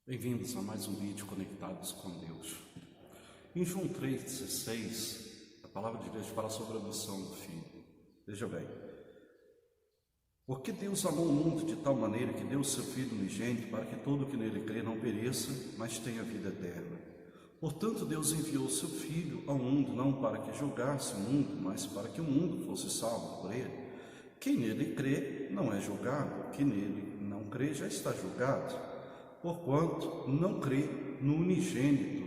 Bem-vindos a mais um vídeo Conectados com Deus. Em João 3,16, a palavra de Deus fala sobre a missão do Filho. Veja bem, porque Deus amou o mundo de tal maneira que deu o seu Filho unigênito para que todo o que nele crê não pereça, mas tenha vida eterna. Portanto, Deus enviou o seu Filho ao mundo não para que julgasse o mundo, mas para que o mundo fosse salvo por ele. Quem nele crê não é julgado, quem nele não crê já está julgado, porquanto não crê no unigênito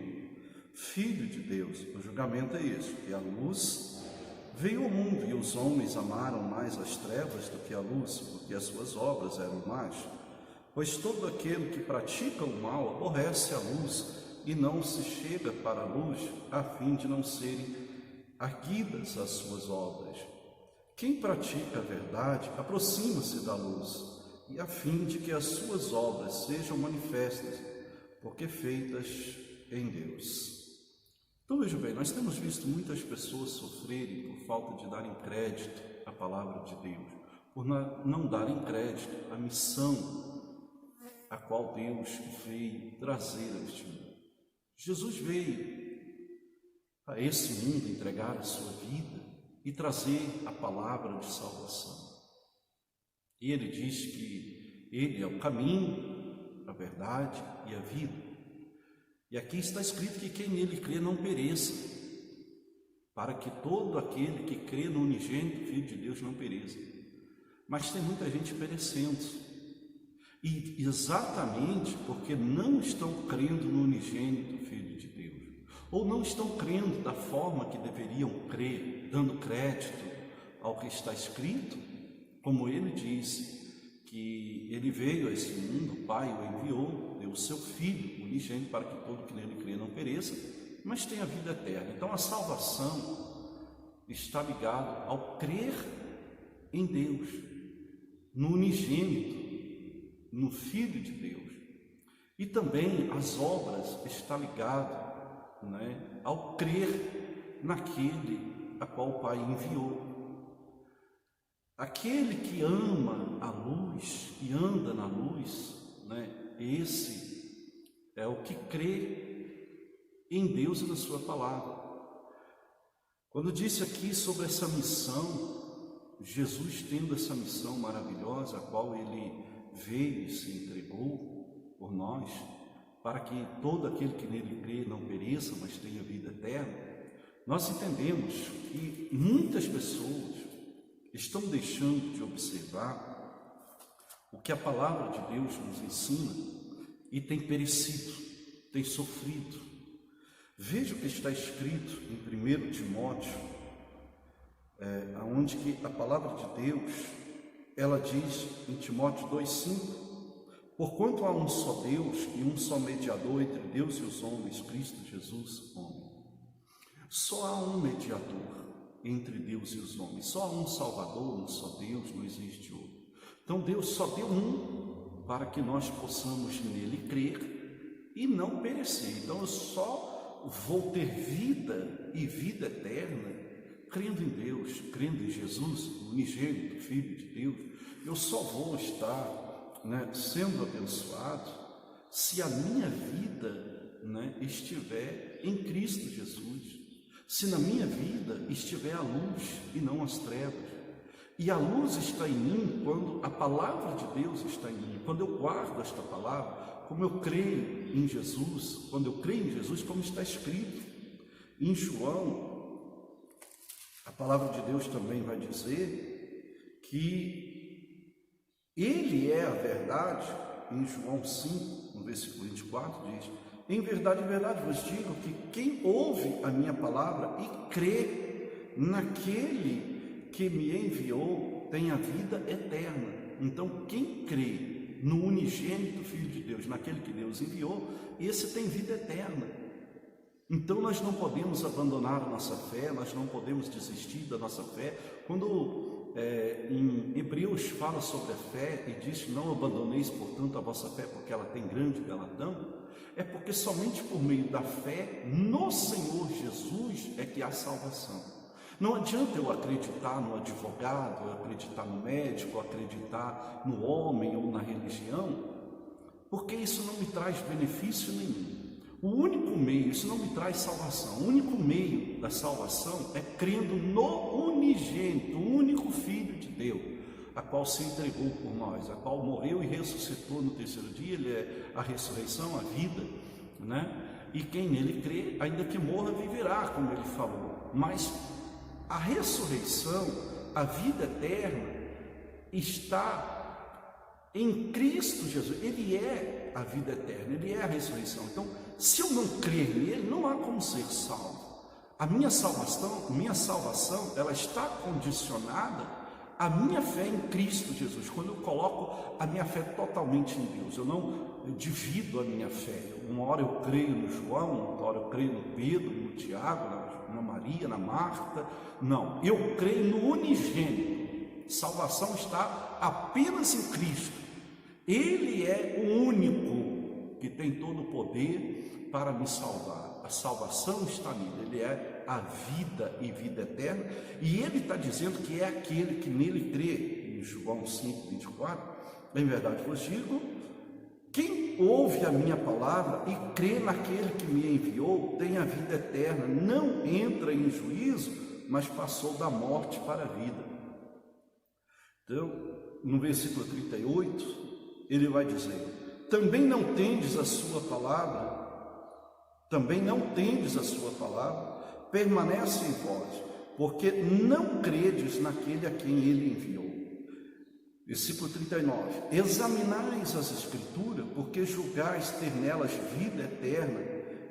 Filho de Deus. O julgamento é este, que a luz veio ao mundo e os homens amaram mais as trevas do que a luz, porque as suas obras eram más. Pois todo aquele que pratica o mal aborrece a luz e não se chega para a luz, a fim de não serem arguidas as suas obras. Quem pratica a verdade aproxima-se da luz, e a fim de que as suas obras sejam manifestas, porque feitas em Deus. Então veja bem, nós temos visto muitas pessoas sofrerem por falta de darem crédito à palavra de Deus, por não darem crédito à missão a qual Deus veio trazer a este mundo. Jesus veio a esse mundo entregar a sua vida e trazer a palavra de salvação. E ele diz que ele é o caminho, a verdade e a vida. E aqui está escrito que quem nele crê não pereça, para que todo aquele que crê no unigênito Filho de Deus não pereça. Mas tem muita gente perecendo. E exatamente porque não estão crendo no unigênito Filho de Deus, ou não estão crendo da forma que deveriam crer, dando crédito ao que está escrito, como ele disse, que ele veio a esse mundo, o Pai o enviou, deu o seu Filho unigênito para que todo que nele crê não pereça, mas tenha vida eterna. Então a salvação está ligada ao crer em Deus, no unigênito, no Filho de Deus. E também as obras está ligado, ao crer naquele a qual o Pai enviou. Aquele que ama a luz e anda na luz, esse é o que crê em Deus e na sua palavra. Quando disse aqui sobre essa missão, Jesus tendo essa missão maravilhosa, a qual ele veio e se entregou por nós, para que todo aquele que nele crê não pereça, mas tenha vida eterna, nós entendemos que muitas pessoas estão deixando de observar o que a palavra de Deus nos ensina e tem perecido, tem sofrido. Veja o que está escrito em 1 Timóteo, onde que a palavra de Deus, ela diz em Timóteo 2,5: porquanto há um só Deus e um só mediador entre Deus e os homens, Cristo Jesus, homem. Só há um mediador entre Deus e os homens, só há um Salvador, um só Deus, não existe outro. Então Deus só deu um para que nós possamos nele crer e não perecer. Então eu só vou ter vida e vida eterna crendo em Deus, crendo em Jesus, o unigênito Filho de Deus. Eu só vou estar sendo abençoado se a minha vida estiver em Cristo Jesus, se na minha vida estiver a luz e não as trevas. E a luz está em mim quando a palavra de Deus está em mim, quando eu guardo esta palavra, como eu creio em Jesus, quando eu creio em Jesus, como está escrito em João. A palavra de Deus também vai dizer que ele é a verdade. Em João 5, no versículo 24, diz: em verdade, vos digo que quem ouve a minha palavra e crê naquele que me enviou tem a vida eterna. Então, quem crê no unigênito Filho de Deus, naquele que Deus enviou, esse tem vida eterna. Então, nós não podemos abandonar a nossa fé, nós não podemos desistir da nossa fé. Quando em Hebreus fala sobre a fé e diz: não abandoneis, portanto, a vossa fé, porque ela tem grande galardão, é porque somente por meio da fé no Senhor Jesus é que há salvação. Não adianta eu acreditar no advogado, eu acreditar no médico, acreditar no homem ou na religião, porque isso não me traz benefício nenhum. O único meio, isso não me traz salvação, o único meio da salvação é crendo no unigênito, o único Filho de Deus, a qual se entregou por nós, a qual morreu e ressuscitou no terceiro dia. Ele é a ressurreição, a vida, né? E quem nele crê, ainda que morra, viverá, como ele falou. Mas a ressurreição, a vida eterna, está em Cristo Jesus. Ele é a vida eterna, ele é a ressurreição. Então, se eu não crer nele, não há como ser salvo. A minha salvação, ela está condicionada à minha fé em Cristo Jesus. Quando eu coloco a minha fé totalmente em Deus, eu não divido a minha fé. Uma hora eu creio no João, outra hora eu creio no Pedro, no Tiago, na Maria, na Marta. Não, eu creio no unigênito. Salvação está apenas em Cristo. Ele é o único que tem todo o poder para me salvar. A salvação está nele. Ele é a vida e vida eterna. E ele está dizendo que é aquele que nele crê. Em João 5:24, em verdade vos digo, quem ouve a minha palavra e crê naquele que me enviou, tem a vida eterna. Não entra em juízo, mas passou da morte para a vida. Então, no versículo 38, ele vai dizer: também não tendes a sua palavra, permanece em vós, porque não credes naquele a quem ele enviou. Versículo 39, examinais as Escrituras, porque julgais ter nelas vida eterna,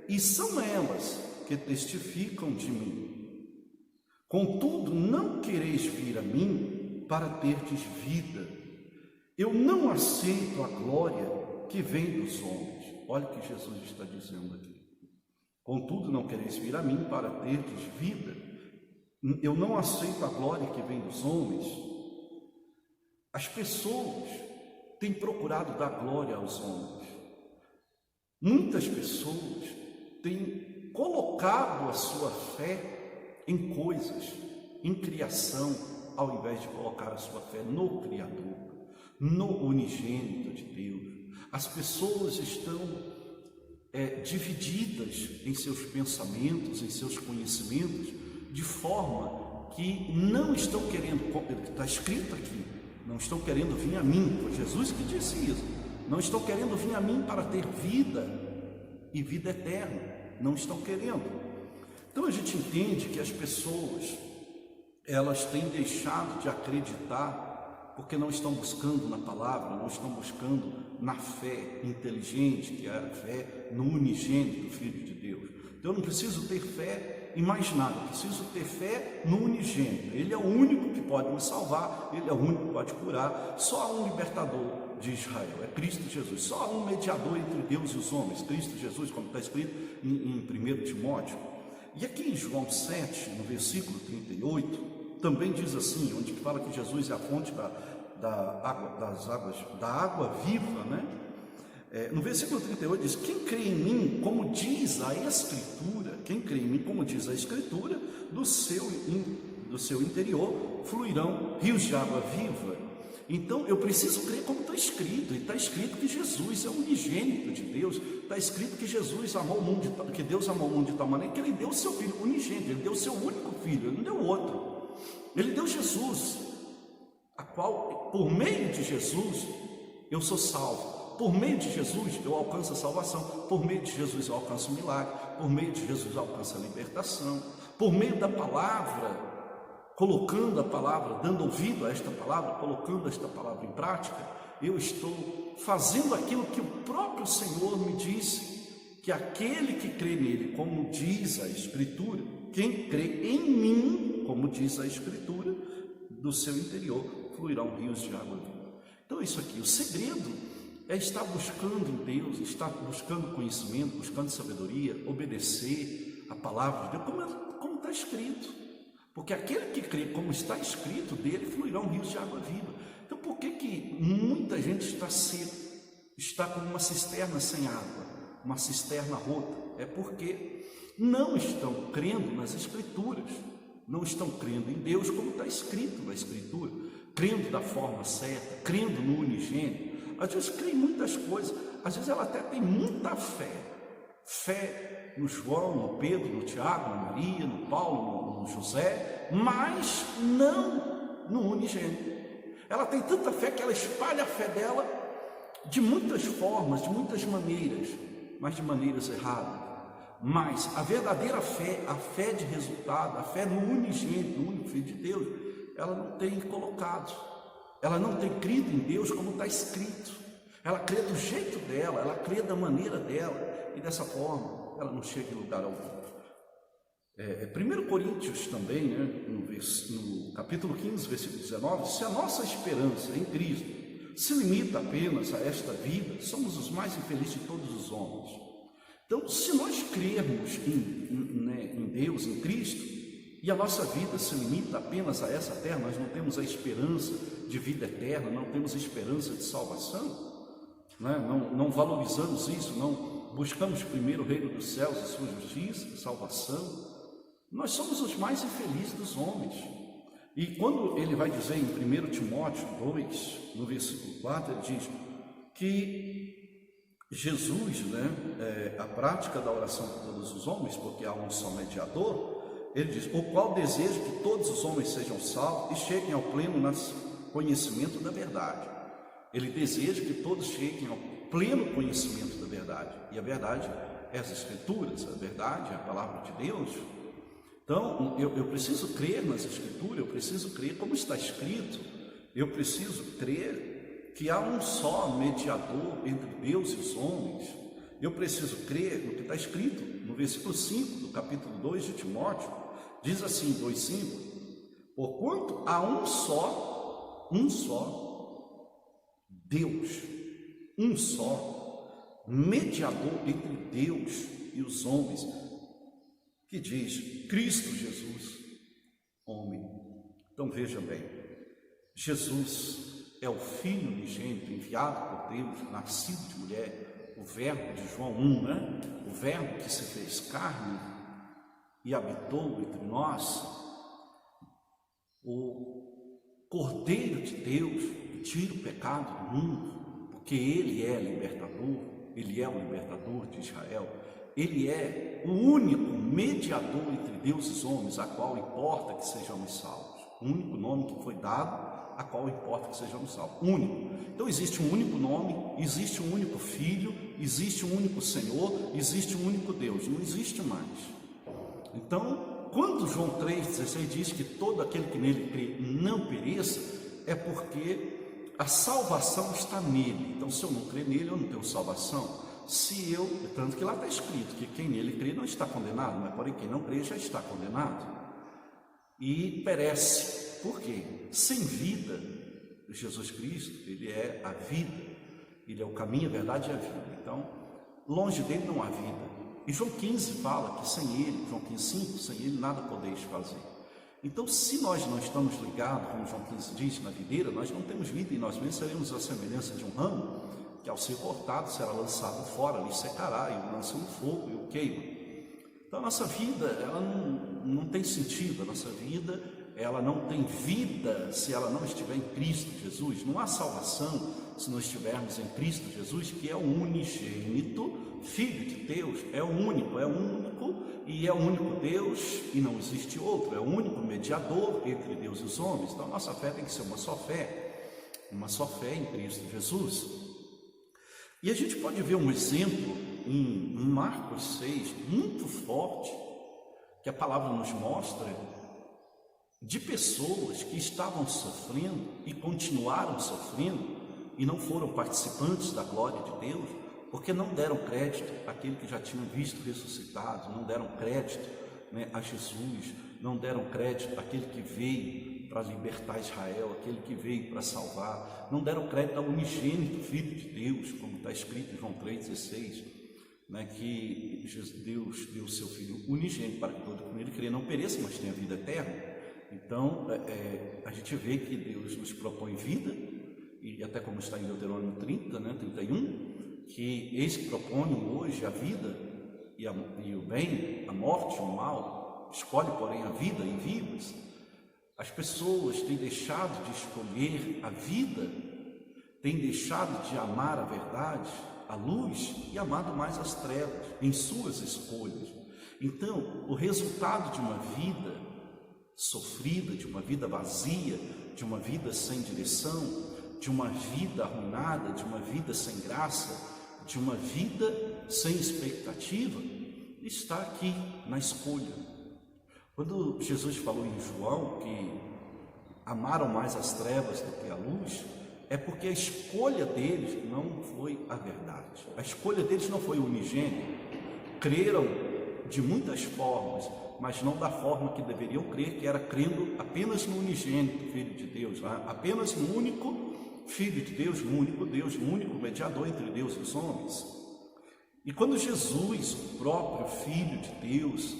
e são elas que testificam de mim. Contudo, não quereis vir a mim para terdes vida. Eu não aceito a glória que vem dos homens. Olha o que Jesus está dizendo aqui. Contudo, não quereis vir a mim para terdes vida. Eu não aceito a glória que vem dos homens. As pessoas têm procurado dar glória aos homens. Muitas pessoas têm colocado a sua fé em coisas, em criação, ao invés de colocar a sua fé no Criador, no unigênito de Deus. As pessoas estão divididas em seus pensamentos, em seus conhecimentos, de forma que não estão querendo, está escrito aqui, não estão querendo vir a mim. Foi Jesus que disse isso. Não estão querendo vir a mim para ter vida e vida eterna. Não estão querendo. Então a gente entende que as pessoas, elas têm deixado de acreditar porque não estão buscando na palavra, não estão buscando na fé inteligente, que é a fé no unigênito do Filho de Deus. Então eu não preciso ter fé em mais nada, eu preciso ter fé no unigênito. Ele é o único que pode me salvar, ele é o único que pode curar. Só há um libertador de Israel, é Cristo Jesus. Só há um mediador entre Deus e os homens, Cristo Jesus, como está escrito em 1 Timóteo. E aqui em João 7, no versículo 38, também diz assim, onde fala que Jesus é a fonte da água viva, né? No versículo 38 diz: quem crê em mim, como diz a Escritura, quem crê em mim, como diz a Escritura, do seu interior fluirão rios de água viva. Então eu preciso crer como está escrito, e está escrito que Jesus é o unigênito de Deus, está escrito que Jesus amou o mundo, que Deus amou o mundo de tal maneira que ele deu o seu filho unigênito, ele deu o seu único filho, ele não deu outro, ele deu Jesus, a qual, por meio de Jesus, eu sou salvo, por meio de Jesus eu alcanço a salvação, por meio de Jesus eu alcanço o milagre, por meio de Jesus eu alcanço a libertação, por meio da palavra, colocando a palavra, dando ouvido a esta palavra, colocando esta palavra em prática, eu estou fazendo aquilo que o próprio Senhor me disse, que aquele que crê nele, como diz a Escritura, quem crê em mim, como diz a Escritura, do seu interior fluirão rios de água viva. Então é isso aqui, o segredo é estar buscando em Deus, estar buscando conhecimento, buscando sabedoria, obedecer a palavra de Deus, como está escrito. Porque aquele que crê, como está escrito, dele fluirão rios de água viva. Então por que muita gente está seco, está como uma cisterna sem água, uma cisterna rota? É porque não estão crendo nas Escrituras, não estão crendo em Deus como está escrito na Escritura, crendo da forma certa, crendo no unigênito. Às vezes crê em muitas coisas, às vezes ela até tem muita fé no João, no Pedro, no Tiago, na Maria, no Paulo, no José, mas não no unigênito. Ela tem tanta fé que ela espalha a fé dela de muitas formas, de muitas maneiras, mas de maneiras erradas. Mas a verdadeira fé, a fé de resultado, a fé no unigênito, no único Filho de Deus, ela não tem colocado, ela não tem crido em Deus como está escrito. Ela crê do jeito dela, ela crê da maneira dela, e dessa forma ela não chega em lugar algum. 1 Coríntios também, né, no capítulo 15, versículo 19, se a nossa esperança em Cristo se limita apenas a esta vida, somos os mais infelizes de todos os homens. Então, se nós crermos em Deus, em Cristo, e a nossa vida se limita apenas a essa terra, nós não temos a esperança de vida eterna, não temos esperança de salvação, né? Não valorizamos isso, não buscamos primeiro o reino dos céus e sua justiça, salvação, nós somos os mais infelizes dos homens. E quando ele vai dizer em 1 Timóteo 2, no versículo 4, ele diz que Jesus, né, a prática da oração por todos os homens, porque há um só mediador, ele diz, o qual deseja que todos os homens sejam salvos e cheguem ao pleno conhecimento da verdade. Ele deseja que todos cheguem ao pleno conhecimento da verdade. E a verdade é as Escrituras, a verdade é a palavra de Deus. Então, eu preciso crer nas Escrituras, eu preciso crer como está escrito, eu preciso crer que há um só mediador entre Deus e os homens. Eu preciso crer no que está escrito no versículo 5 do capítulo 2 de Timóteo, diz assim, 2,5, porquanto há um só Deus, um só mediador entre Deus e os homens, que diz Cristo Jesus, homem. Então veja bem, Jesus é o Filho unigênito enviado por Deus, nascido de mulher, o verbo de João 1, né? O verbo que se fez carne e habitou entre nós, o Cordeiro de Deus que tira o pecado do mundo, porque Ele é libertador, Ele é o libertador de Israel. Ele é o único mediador entre Deus e os homens, a qual importa que sejamos salvos. O único nome que foi dado, a qual importa que sejamos salvos. Único. Então existe um único nome, existe um único Filho, existe um único Senhor, existe um único Deus. Não existe mais. Então, quando João 3,16 diz que todo aquele que nele crê não pereça, é porque a salvação está nele. Então, se eu não crer nele, eu não tenho salvação. Tanto que lá está escrito que quem nele crê não está condenado, mas porém quem não crê já está condenado e perece. Por quê? Sem vida, Jesus Cristo, Ele é a vida, Ele é o caminho, a verdade e a vida. Então, longe dele não há vida. E João 15 fala que sem Ele, João 15,5, sem Ele nada podeis fazer. Então, se nós não estamos ligados, como João 15 diz, na videira, nós não temos vida e nós mesmos seremos a semelhança de um ramo, que ao ser cortado será lançado fora, ali secará, e o lança no fogo e o queima. Então a nossa vida, ela não tem sentido, a nossa vida, ela não tem vida se ela não estiver em Cristo Jesus. Não há salvação se não estivermos em Cristo Jesus, que é o unigênito Filho de Deus, é o único e é o único Deus e não existe outro, é o único mediador entre Deus e os homens. Então a nossa fé tem que ser uma só fé em Cristo Jesus. E a gente pode ver um exemplo em Marcos 6, muito forte, que a palavra nos mostra, de pessoas que estavam sofrendo e continuaram sofrendo e não foram participantes da glória de Deus, porque não deram crédito àquele que já tinham visto ressuscitado, não deram crédito, né, a Jesus, não deram crédito àquele que veio para libertar Israel, aquele que veio para salvar, não deram crédito ao unigênito Filho de Deus, como está escrito em João 3,16, né, que Deus deu o seu Filho unigênito para que todo que nele crê não pereça, mas tenha vida eterna. Então, a gente vê que Deus nos propõe vida, e até como está em Deuteronômio 30, né, 31, que eis que proponho hoje a vida e o bem, a morte e o mal, escolhe, porém, a vida e vivas. As pessoas têm deixado de escolher a vida, têm deixado de amar a verdade, a luz e amado mais as trevas em suas escolhas. Então, o resultado de uma vida sofrida, de uma vida vazia, de uma vida sem direção, de uma vida arruinada, de uma vida sem graça, de uma vida sem expectativa, está aqui na escolha. Quando Jesus falou em João que amaram mais as trevas do que a luz, é porque a escolha deles não foi a verdade. A escolha deles não foi o unigênito. Creram de muitas formas, mas não da forma que deveriam crer, que era crendo apenas no unigênito Filho de Deus, apenas no único Filho de Deus, no único Deus, no único mediador entre Deus e os homens. E quando Jesus, o próprio Filho de Deus,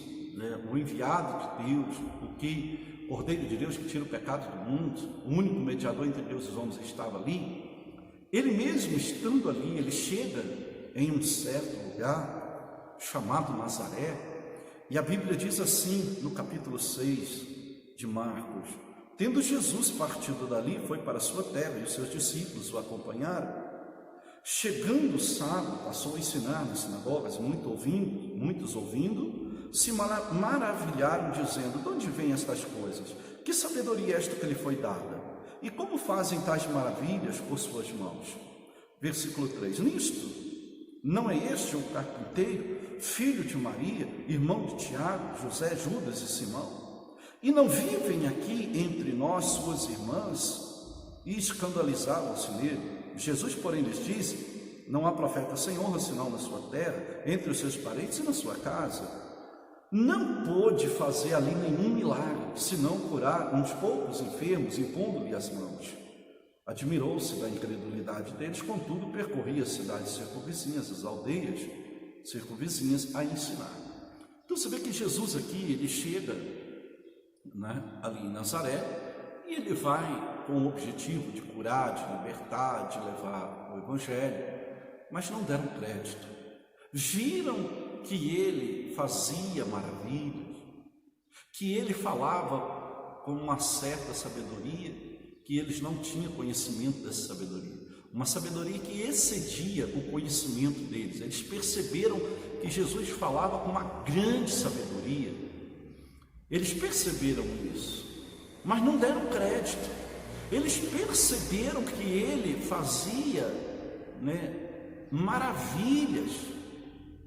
o enviado de Deus, o Cordeiro de Deus que tira o pecado do mundo, o único mediador entre Deus e os homens, estava ali, ele mesmo estando ali, ele chega em um certo lugar chamado Nazaré, e a Bíblia diz assim no capítulo 6 de Marcos: tendo Jesus partido dali, foi para a sua terra, e os seus discípulos o acompanharam. Chegando o sábado, passou a ensinar nas sinagogas, muitos ouvindo, se maravilharam, dizendo: de onde vêm estas coisas? Que sabedoria é esta que lhe foi dada? E como fazem tais maravilhas por suas mãos? Versículo 3: nisto, não é este o carpinteiro, filho de Maria, irmão de Tiago, José, Judas e Simão? E não vivem aqui entre nós suas irmãs? E escandalizavam-se nele. Jesus, porém, lhes disse: não há profeta sem honra senão na sua terra, entre os seus parentes e na sua casa. Não pôde fazer ali nenhum milagre, senão curar uns poucos enfermos, impondo-lhe as mãos. Admirou-se da incredulidade deles, contudo percorria as cidades circunvizinhas, as aldeias circunvizinhas, a ensinar. Então você vê que Jesus aqui, ele chega ali em Nazaré, e ele vai com o objetivo de curar, de libertar, de levar o Evangelho, mas não deram crédito. Viram que ele fazia maravilhas, que ele falava com uma certa sabedoria, que eles não tinham conhecimento dessa sabedoria, uma sabedoria que excedia o conhecimento deles. Eles perceberam que Jesus falava com uma grande sabedoria, eles perceberam isso, mas não deram crédito. Eles perceberam que ele fazia maravilhas,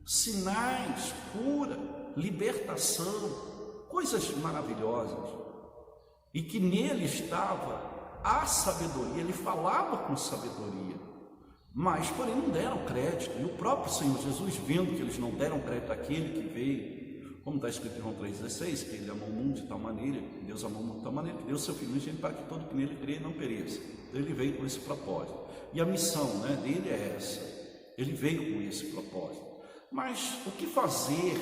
sinais, cura, libertação, coisas maravilhosas, e que nele estava a sabedoria. Ele falava com sabedoria, mas porém não deram crédito. E o próprio Senhor Jesus, vendo que eles não deram crédito àquele que veio, como está escrito em João 3,16, que ele amou o mundo de tal maneira, Deus amou o mundo de tal maneira, que deu o seu Filho unigênito para que todo que nele crê não pereça. Então ele veio com esse propósito, e a missão dele é essa. Ele veio com esse propósito. Mas o que fazer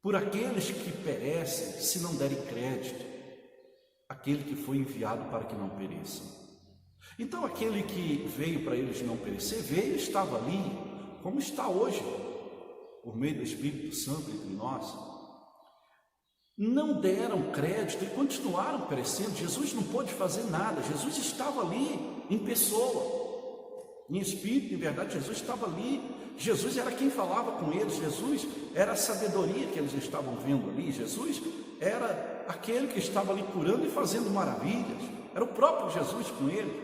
por aqueles que perecem, se não derem crédito àquele que foi enviado para que não pereçam? Então aquele que veio para eles não perecer, veio e estava ali, como está hoje, por meio do Espírito Santo entre nós. Não deram crédito e continuaram perecendo. Jesus não pôde fazer nada. Jesus estava ali em pessoa, em espírito, em verdade. Jesus estava ali. Jesus era quem falava com eles. Jesus era a sabedoria que eles estavam vendo ali. Jesus era aquele que estava ali curando e fazendo maravilhas. Era o próprio Jesus com eles.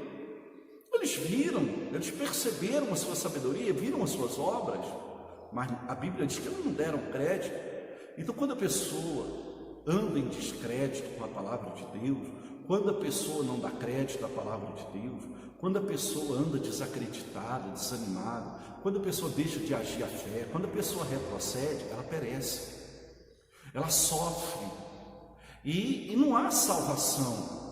Eles viram, eles perceberam a sua sabedoria, viram as suas obras, mas a Bíblia diz que eles não deram crédito. Então, quando a pessoa anda em descrédito com a palavra de Deus, quando a pessoa não dá crédito à palavra de Deus, quando a pessoa anda desacreditada, desanimada, quando a pessoa deixa de agir a fé, quando a pessoa retrocede, ela perece, ela sofre, e não há salvação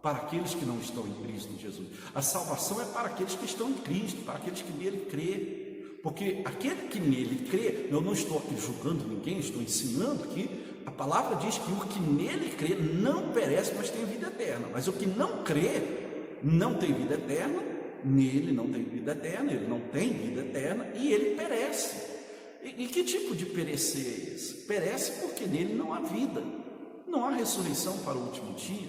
para aqueles que não estão em Cristo Jesus. A salvação é para aqueles que estão em Cristo, para aqueles que nele crê, porque aquele que nele crê, eu não estou aqui julgando ninguém, estou ensinando que a palavra diz que o que nele crê não perece, mas tem vida eterna. Mas o que não crê não tem vida eterna, nele não tem vida eterna, ele não tem vida eterna e ele perece. E que tipo de perecer é esse? Perece porque nele não há vida, não há ressurreição para o último dia.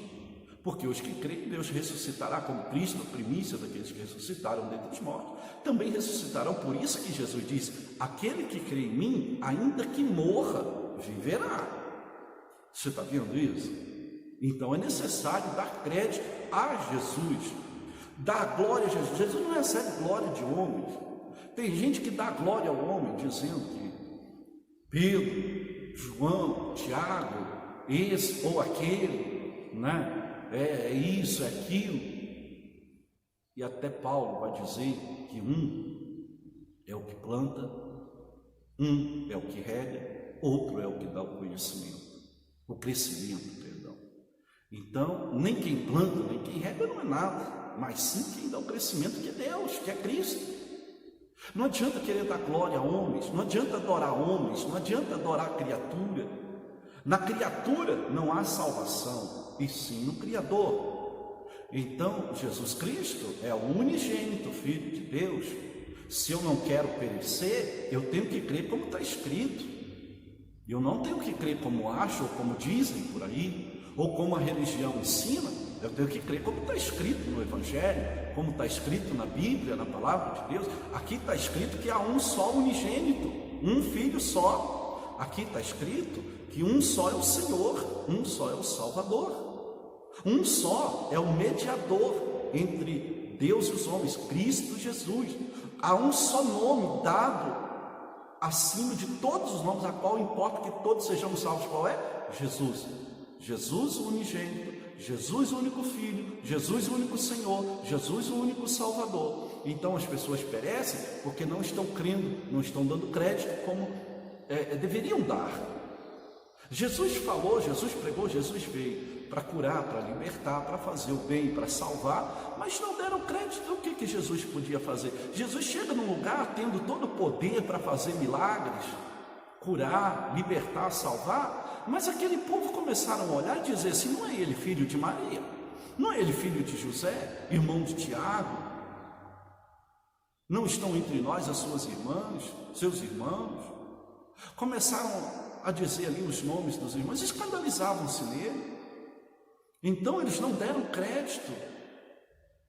Porque os que creem, Deus ressuscitará, como Cristo, a primícia daqueles que ressuscitaram dentre os mortos, também ressuscitarão. Por isso que Jesus diz: aquele que crê em mim, ainda que morra, viverá. Você está vendo isso? Então é necessário dar crédito a Jesus, dar glória a Jesus. Jesus não recebe glória de homens. Tem gente que dá glória ao homem, dizendo que Pedro, João, Tiago, esse ou aquele, né? É isso, é aquilo. E até Paulo vai dizer que um é o que planta, um é o que rega, outro é o que dá o conhecimento, o crescimento, perdão. Então, nem quem planta, nem quem rega não é nada, mas sim quem dá o crescimento, que é Deus, que é Cristo. Não adianta querer dar glória a homens, não adianta adorar homens, não adianta adorar a criatura. Na criatura não há salvação, e sim no Criador. Então, Jesus Cristo é o unigênito Filho de Deus. Se eu não quero perecer, eu tenho que crer como está escrito. Eu não tenho que crer como acham ou como dizem por aí, ou como a religião ensina. Eu tenho que crer como está escrito no Evangelho, como está escrito na Bíblia, na Palavra de Deus. Aqui está escrito que há um só unigênito, um Filho só. Aqui está escrito que um só é o Senhor, um só é o Salvador. Um só é o mediador entre Deus e os homens, Cristo Jesus. Há um só nome dado acima de todos os nomes, a qual importa que todos sejamos salvos. Qual é? Jesus. Jesus o unigênito, Jesus o único Filho, Jesus o único Senhor, Jesus o único Salvador. Então as pessoas perecem porque não estão crendo, não estão dando crédito como deveriam dar. Jesus falou, Jesus pregou, Jesus veio para curar, para libertar, para fazer o bem, para salvar, mas não deram crédito. O que Jesus podia fazer? Jesus chega num lugar tendo todo o poder para fazer milagres, curar, libertar, salvar, mas aquele povo começaram a olhar e dizer assim: não é ele filho de Maria? Não é ele filho de José, irmão de Tiago? Não estão entre nós as suas irmãs, seus irmãos? Começaram a dizer ali os nomes dos irmãos, escandalizavam-se nele. Então eles não deram crédito.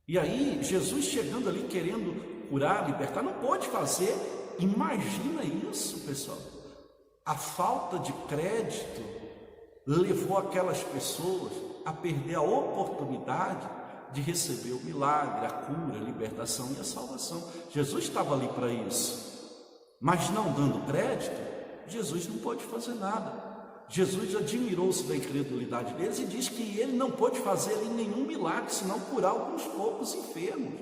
E aí Jesus chegando ali querendo curar, libertar, não pode fazer. Imagina isso, pessoal. A falta de crédito levou aquelas pessoas a perder a oportunidade de receber o milagre, a cura, a libertação e a salvação. Jesus estava ali para isso, mas não dando crédito, Jesus não pode fazer nada. Jesus admirou-se da incredulidade deles e diz que ele não pôde fazer nenhum milagre, senão curar alguns poucos enfermos.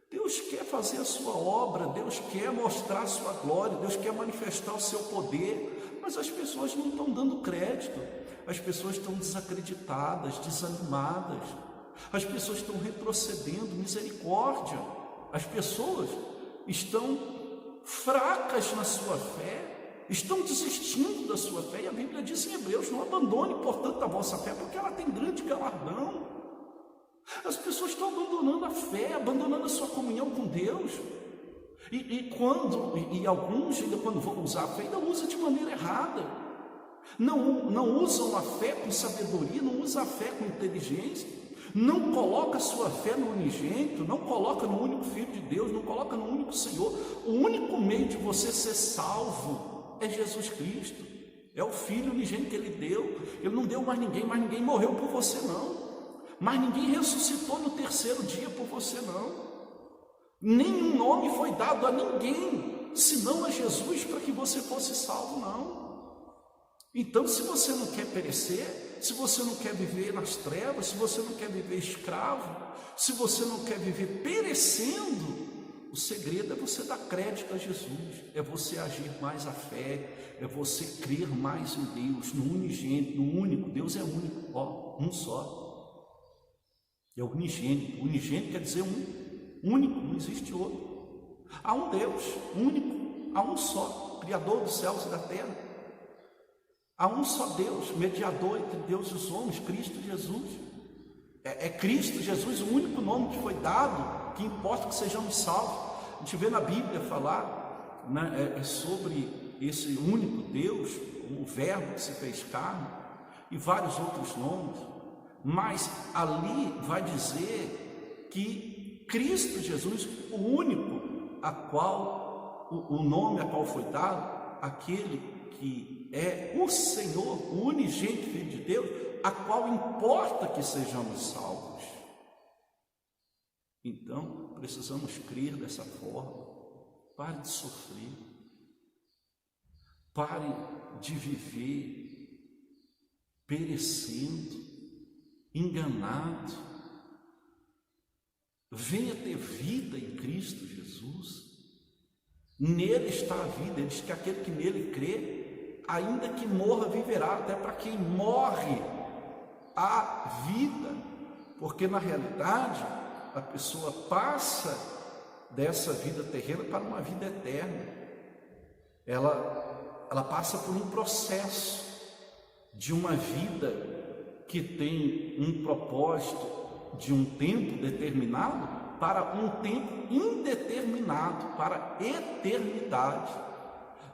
Deus quer fazer a sua obra, Deus quer mostrar a sua glória, Deus quer manifestar o seu poder, mas as pessoas não estão dando crédito, as pessoas estão desacreditadas, desanimadas, as pessoas estão retrocedendo, misericórdia, as pessoas estão fracas na sua fé, estão desistindo da sua fé, e a Bíblia diz em Hebreus: não abandone, portanto, a vossa fé, porque ela tem grande galardão. As pessoas estão abandonando a fé, abandonando a sua comunhão com Deus, e alguns ainda, quando vão usar a fé, ainda usam de maneira errada, não usam a fé com sabedoria, não usam a fé com inteligência, não coloca a sua fé no unigênito, não coloca no único Filho de Deus, não coloca no único Senhor. O único meio de você ser salvo é Jesus Cristo, é o Filho unigênito que Ele deu. Ele não deu mais ninguém morreu por você não, mas ninguém ressuscitou no terceiro dia por você não, nenhum nome foi dado a ninguém, senão a Jesus, para que você fosse salvo não. Então, se você não quer perecer, se você não quer viver nas trevas, se você não quer viver escravo, se você não quer viver perecendo, o segredo é você dar crédito a Jesus, é você agir mais a fé, é você crer mais em Deus, no unigênito, no único. Deus é único, um só, é o unigênito. Unigênito quer dizer único, não existe outro. Há um Deus único, há um só, Criador dos céus e da terra. Há um só Deus, mediador entre Deus e os homens, Cristo Jesus. É Cristo Jesus o único nome que foi dado, que importa que sejamos salvos. A gente vê na Bíblia falar, né, sobre esse único Deus, o Verbo que se fez carne, e vários outros nomes. mas ali vai dizer que Cristo Jesus, o único a qual, o nome a qual foi dado, aquele que é o Senhor, o unigênito Filho de Deus, a qual importa que sejamos salvos. Então, precisamos crer dessa forma. Pare de sofrer. Pare de viver perecendo, enganado. Venha ter vida em Cristo Jesus. Nele está a vida. Ele diz que aquele que nele crê, ainda que morra, viverá. Até para quem morre, há vida. Porque na realidade, a pessoa passa dessa vida terrena para uma vida eterna. Ela passa por um processo de uma vida que tem um propósito de um tempo determinado para um tempo indeterminado, para a eternidade.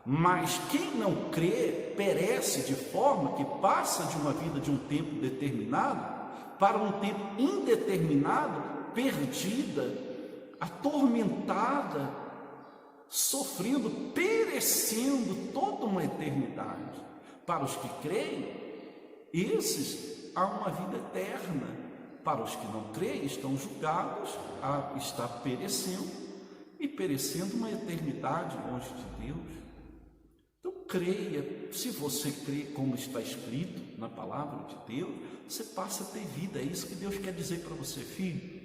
Mas quem não crê perece de forma que passa de uma vida de um tempo determinado para um tempo indeterminado, perdida, atormentada, sofrendo, perecendo toda uma eternidade. Para os que creem, esses há uma vida eterna. Para os que não creem, estão julgados a estar perecendo e perecendo uma eternidade longe de Deus. Então creia. Se você crê como está escrito na palavra de Deus, você passa a ter vida. É isso que Deus quer dizer para você, filho.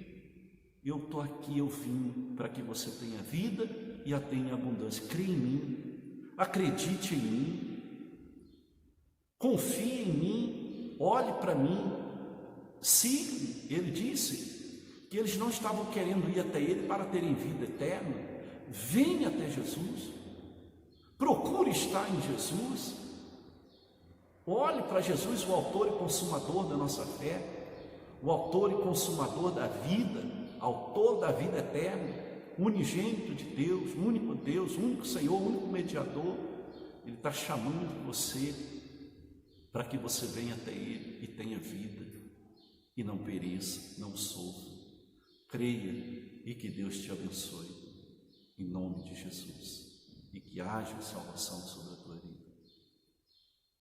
Eu estou aqui, eu vim para que você tenha vida e a tenha em abundância. Creia em mim, acredite em mim, confie em mim, olhe para mim, siga. Ele disse que eles não estavam querendo ir até ele para terem vida eterna. Venha até Jesus, procure estar em Jesus, olhe para Jesus, o autor e consumador da nossa fé, o autor e consumador da vida, autor da vida eterna, unigênito de Deus, único Senhor, único mediador. Ele está chamando você para que você venha até Ele e tenha vida, e não pereça, não sofra. Creia e que Deus te abençoe, em nome de Jesus, e que haja salvação sobre a tua vida.